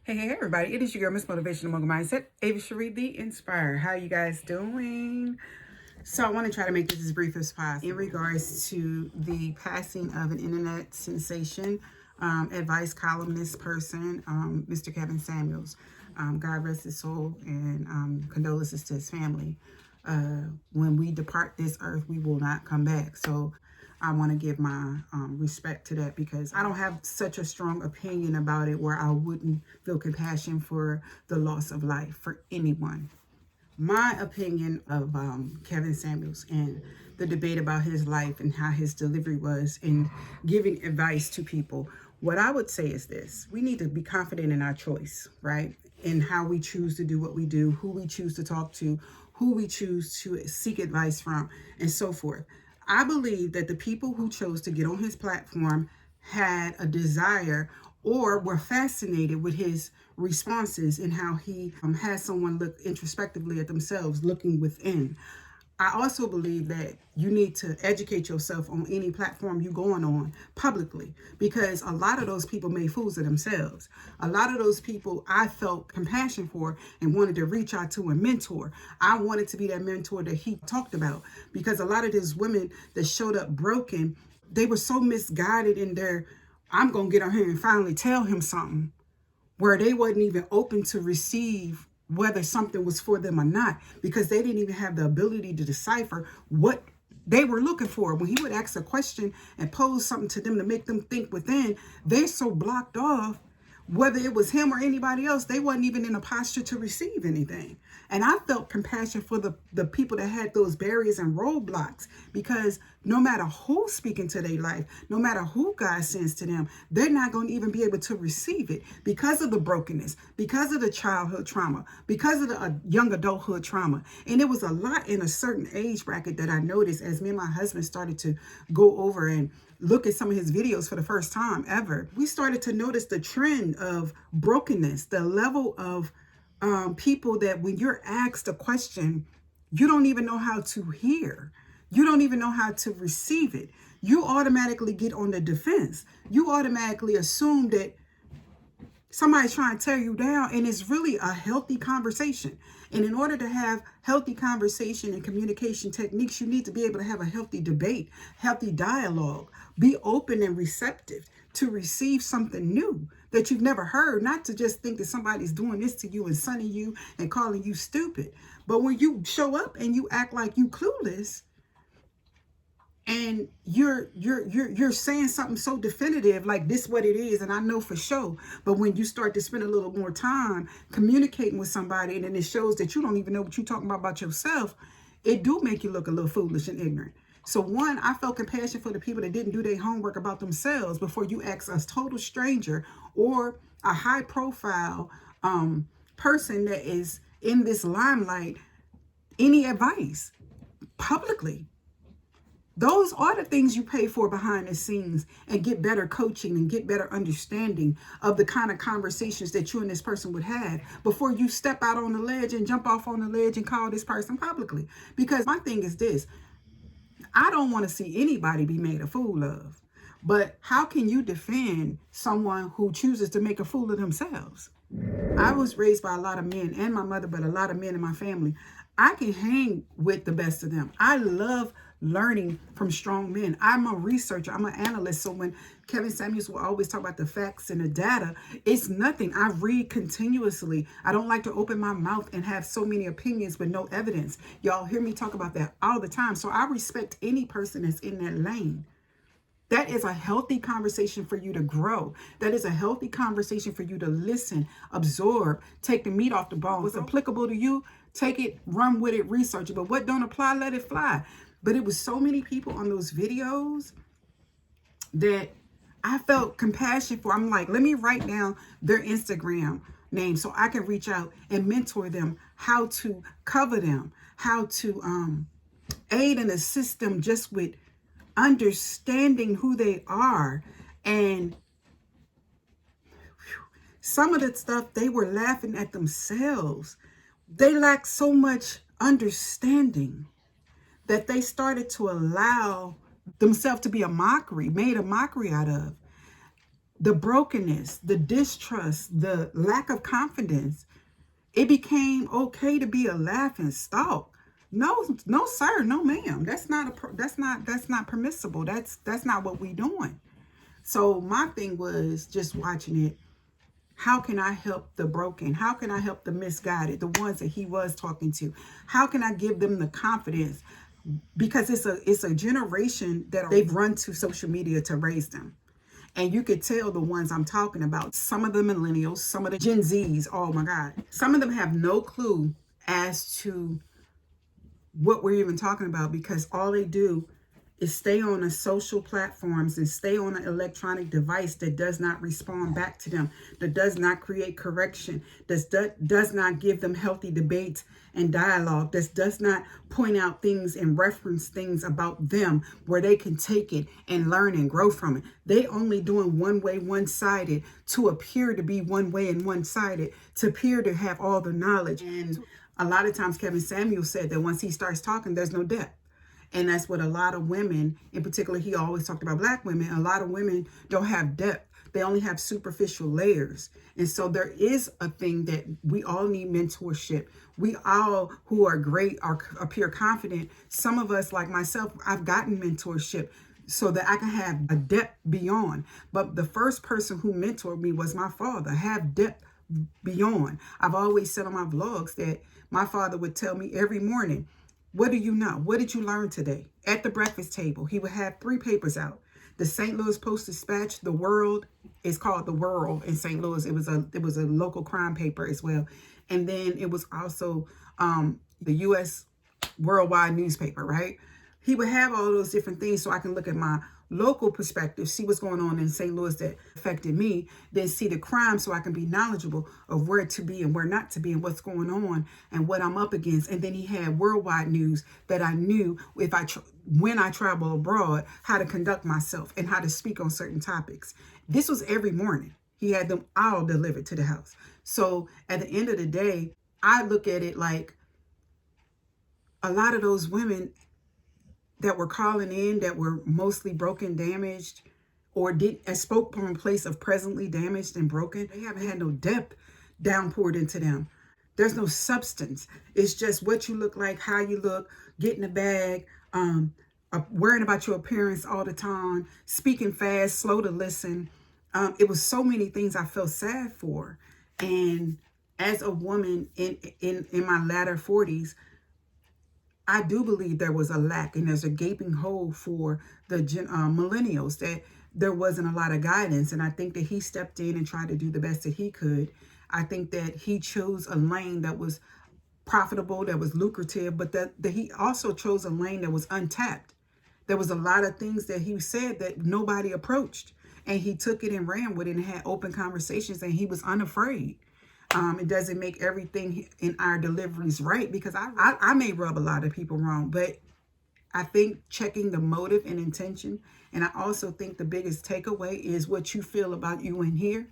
Hey, everybody. It is your girl, Miss Motivational Mogul Mindset, Ava Cherie, the Inspire. How you guys doing? So I want to try to make this as brief as possible in regards to the passing of an internet sensation, advice columnist person, Mr. Kevin Samuels. God rest his soul, and condolences to his family. When we depart this earth, we will not come back. So I want to give my respect to that, because I don't have such a strong opinion about it where I wouldn't feel compassion for the loss of life for anyone. My opinion of Kevin Samuels and the debate about his life and how his delivery was in giving advice to people, what I would say is this: we need to be confident in our choice, right? In how we choose to do what we do, who we choose to talk to, who we choose to seek advice from, and so forth. I believe that the people who chose to get on his platform had a desire or were fascinated with his responses and how he has someone look introspectively at themselves, looking within. I also believe that you need to educate yourself on any platform you're going on publicly, because a lot of those people made fools of themselves. A lot of those people I felt compassion for and wanted to reach out to and mentor. I wanted to be that mentor that he talked about, because a lot of these women that showed up broken, they were so misguided in their, I'm going to get on here and finally tell him something, where they wasn't even open to receive whether something was for them or not, because they didn't even have the ability to decipher what they were looking for. When he would ask a question and pose something to them to make them think within, they're so blocked off, whether it was him or anybody else, they wasn't even in a posture to receive anything. And I felt compassion for the people that had those barriers and roadblocks, because no matter who's speaking to their life, no matter who God sends to them, they're not going to even be able to receive it because of the brokenness, because of the childhood trauma, because of the young adulthood trauma. And it was a lot in a certain age bracket that I noticed as me and my husband started to go over and look at some of his videos for the first time ever. We started to notice the trend of brokenness, the level of people that when you're asked a question, you don't even know how to hear. You don't even know how to receive it. You automatically get on the defense. You automatically assume that somebody's trying to tear you down, and it's really a healthy conversation. And in order to have healthy conversation and communication techniques, you need to be able to have a healthy debate, healthy dialogue, be open and receptive to receive something new that you've never heard, not to just think that somebody's doing this to you and sunning you and calling you stupid. But when you show up and you act like you clueless, and you're saying something so definitive, like this what it is and I know for sure, but when you start to spend a little more time communicating with somebody, and then it shows that you don't even know what you're talking about yourself, it do make you look a little foolish and ignorant. So one, I felt compassion for the people that didn't do their homework about themselves before you ask a total stranger or a high profile person that is in this limelight any advice publicly. Those are the things you pay for behind the scenes, and get better coaching and get better understanding of the kind of conversations that you and this person would have before you step out on the ledge and jump off on the ledge and call this person publicly. Because my thing is this: I don't want to see anybody be made a fool of. But how can you defend someone who chooses to make a fool of themselves? I was raised by a lot of men, and my mother, but a lot of men in my family. I can hang with the best of them. I love learning from strong men. I'm a researcher. I'm an analyst. So when Kevin Samuels will always talk about the facts and the data, it's nothing. I read continuously. I don't like to open my mouth and have so many opinions with no evidence. Y'all hear me talk about that all the time. So I respect any person that's in that lane. That is a healthy conversation for you to grow. That is a healthy conversation for you to listen, absorb, take the meat off the bone. What's applicable to you, take it, run with it, research it. But what don't apply, let it fly. But it was so many people on those videos that I felt compassion for. I'm like, let me write down their Instagram name so I can reach out and mentor them, how to cover them, how to aid and assist them just with understanding who they are. And some of the stuff, they were laughing at themselves. They lacked so much understanding that they started to allow themselves to be made a mockery out of. the brokenness, the distrust, the lack of confidence, it became okay to be a laughing stock. No, no, sir, no, ma'am. That's not permissible. That's not what we doing. So my thing was just watching it. How can I help the broken? How can I help the misguided, the ones that he was talking to? How can I give them the confidence? Because it's a generation that they've run to social media to raise them. And you could tell the ones I'm talking about, some of the millennials, some of the Gen Zs, oh my God. Some of them have no clue as to what we're even talking about, because all they do is stay on the social platforms and stay on an electronic device that does not respond back to them, that does not create correction, that does not give them healthy debates and dialogue, that does not point out things and reference things about them where they can take it and learn and grow from it. They only doing one way, one-sided, to appear to be one way and one-sided, to appear to have all the knowledge. And a lot of times Kevin Samuel said that once he starts talking, there's no depth. And that's what a lot of women, in particular, he always talked about Black women, a lot of women don't have depth. They only have superficial layers. And so there is a thing that we all need mentorship. We all who are great appear confident. Some of us, like myself, I've gotten mentorship so that I can have a depth beyond. But the first person who mentored me was my father. Have depth beyond. I've always said on my vlogs that my father would tell me every morning, what do you know? What did you learn today? At the breakfast table, he would have 3 papers out. The St. Louis Post-Dispatch, The World, is called The World in St. Louis. It was a local crime paper as well. And then it was also the U.S. worldwide newspaper, right? He would have all those different things so I can look at my local perspective, see what's going on in St. Louis that affected me, then see the crime so I can be knowledgeable of where to be and where not to be and what's going on and what I'm up against. And then he had worldwide news that I knew when I travel abroad, how to conduct myself and how to speak on certain topics. This was every morning. He had them all delivered to the house. So at the end of the day, I look at it like a lot of those women that were calling in that were mostly broken, damaged, or spoke from a place of presently damaged and broken, they haven't had no depth downpoured into them. There's no substance. It's just what you look like, how you look, getting a bag, worrying about your appearance all the time, speaking fast, slow to listen. It was so many things I felt sad for. And as a woman in my latter 40s, I do believe there was a lack and there's a gaping hole for the millennials, that there wasn't a lot of guidance. And I think that he stepped in and tried to do the best that he could. I think that he chose a lane that was profitable, that was lucrative, but that he also chose a lane that was untapped. There was a lot of things that he said that nobody approached, and he took it and ran with it and had open conversations, and he was unafraid. It doesn't make everything in our deliveries right, because I may rub a lot of people wrong, but I think checking the motive and intention. And I also think the biggest takeaway is what you feel about you in here,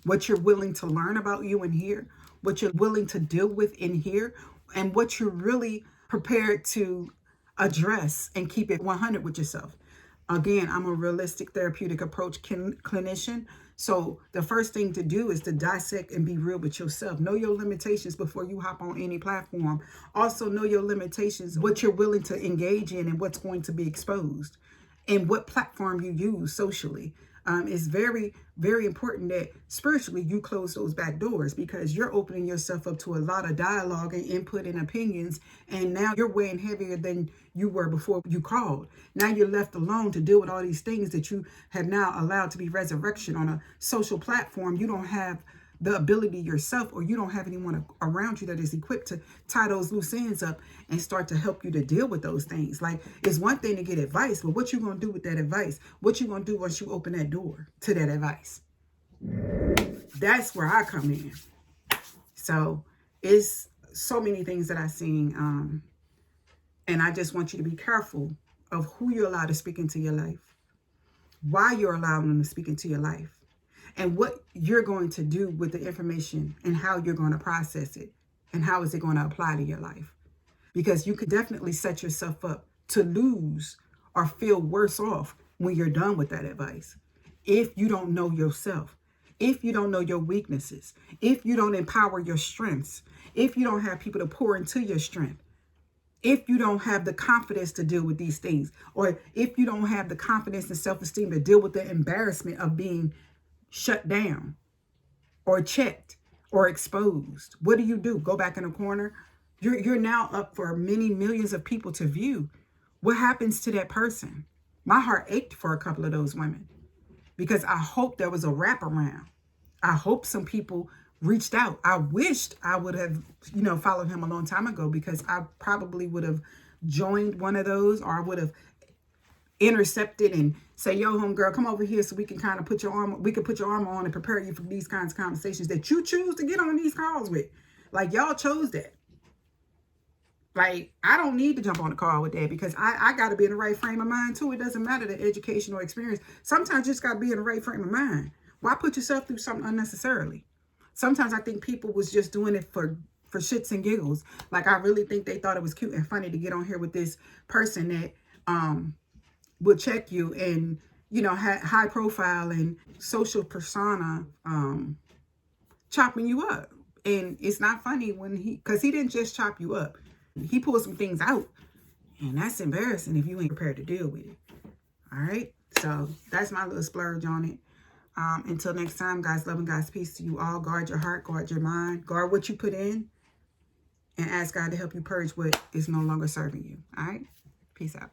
what you're willing to learn about you in here, what you're willing to deal with in here, and what you're really prepared to address and keep it 100 with yourself. Again, I'm a realistic therapeutic approach clinician. So the first thing to do is to dissect and be real with yourself. Know your limitations before you hop on any platform. Also know your limitations, what you're willing to engage in and what's going to be exposed, and what platform you use socially. It's very, very important that spiritually you close those back doors, because you're opening yourself up to a lot of dialogue and input and opinions. And now you're weighing heavier than you were before you called. Now you're left alone to deal with all these things that you have now allowed to be resurrection on a social platform. You don't have the ability yourself, or you don't have anyone around you that is equipped to tie those loose ends up and start to help you to deal with those things. Like, it's one thing to get advice, but what you gonna do with that advice? What you gonna do once you open that door to that advice? That's where I come in. So it's so many things that I've seen, and I just want you to be careful of who you allow to speak into your life, why you're allowing them to speak into your life, and what you're going to do with the information and how you're going to process it and how is it going to apply to your life. Because you could definitely set yourself up to lose or feel worse off when you're done with that advice. if you don't know yourself, if you don't know your weaknesses, if you don't empower your strengths, if you don't have people to pour into your strength, if you don't have the confidence to deal with these things, or if you don't have the confidence and self-esteem to deal with the embarrassment of being shut down or checked or exposed, what do? Go back in a corner? You're now up for many millions of people to view. What happens to that person? My heart ached for a couple of those women because I hope there was a wraparound. I hope some people reached out. I wished I would have, followed him a long time ago, because I probably would have joined one of those, or I would have intercepted and say, yo, homegirl, come over here so we can kind of put your arm on and prepare you for these kinds of conversations that you choose to get on these calls with. Like, y'all chose that. Like, I don't need to jump on the call with that, because I got to be in the right frame of mind too. It doesn't matter the education or experience. Sometimes you just got to be in the right frame of mind. Why put yourself through something unnecessarily? Sometimes I think people was just doing it for shits and giggles. Like, I really think they thought it was cute and funny to get on here with this person that would check you and, had high profile and social persona chopping you up. And it's not funny because he didn't just chop you up. He pulled some things out, and that's embarrassing if you ain't prepared to deal with it. All right, so that's my little splurge on it. Until next time, guys, love and God's peace to you all. Guard your heart, guard your mind, guard what you put in, and ask God to help you purge what is no longer serving you. All right, peace out.